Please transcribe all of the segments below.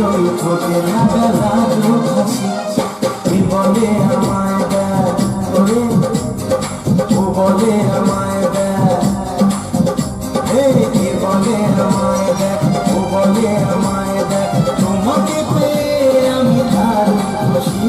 ওই ঠোঁটে লাগা লাগলো হাসি। কি বলে আমায় দেখ ওরে, ও বলে আমায় দেখ, কি বলে আমায় দেখ, ও বলে আমায় দেখ, তোমাকে পেয়ে আমি দারুণ খুশি।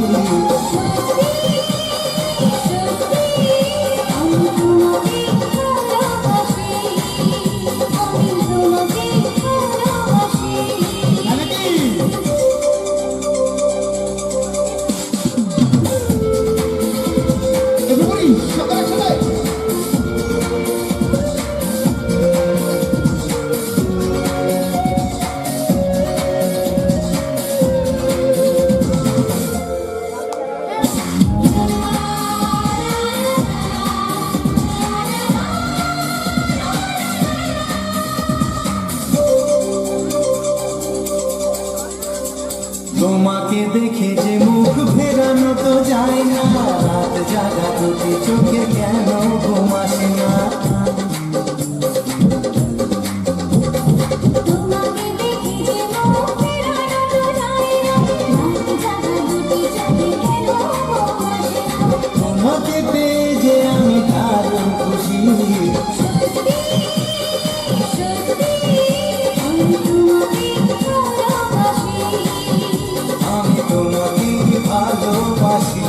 তোমাকে দেখে যে মুখ ফেরানো তো যায় না, রাত জাগা দুটি চোখে কেন ঘুম আসে না। তোমাকে পেয়ে যে আমি দারুণ খুশি। আমি তোমাকে ভালোবাসি।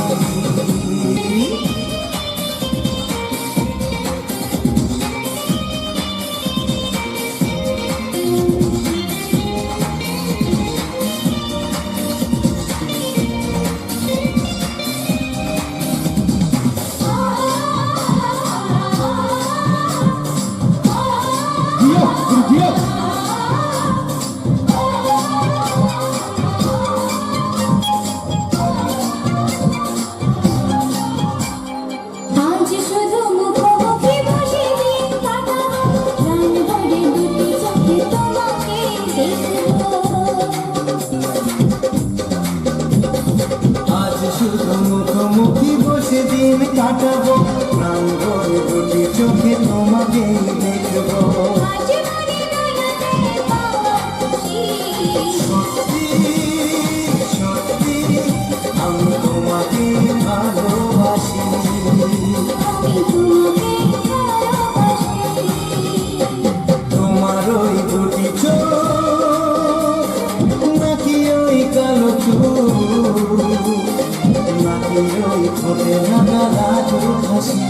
মুখোমুখি বসে দিন কাটাবো, প্রাণ ভরে দুটি চোখে তোমাকে দেখবো। সত্যি সত্যি আমি তোমাকে ভালোবাসি। তোমার ওই দুটি চোখ নাকি ওই কালো চোখ, নাকি ওই ঠোঁটে লাগা লাগলো হাসি।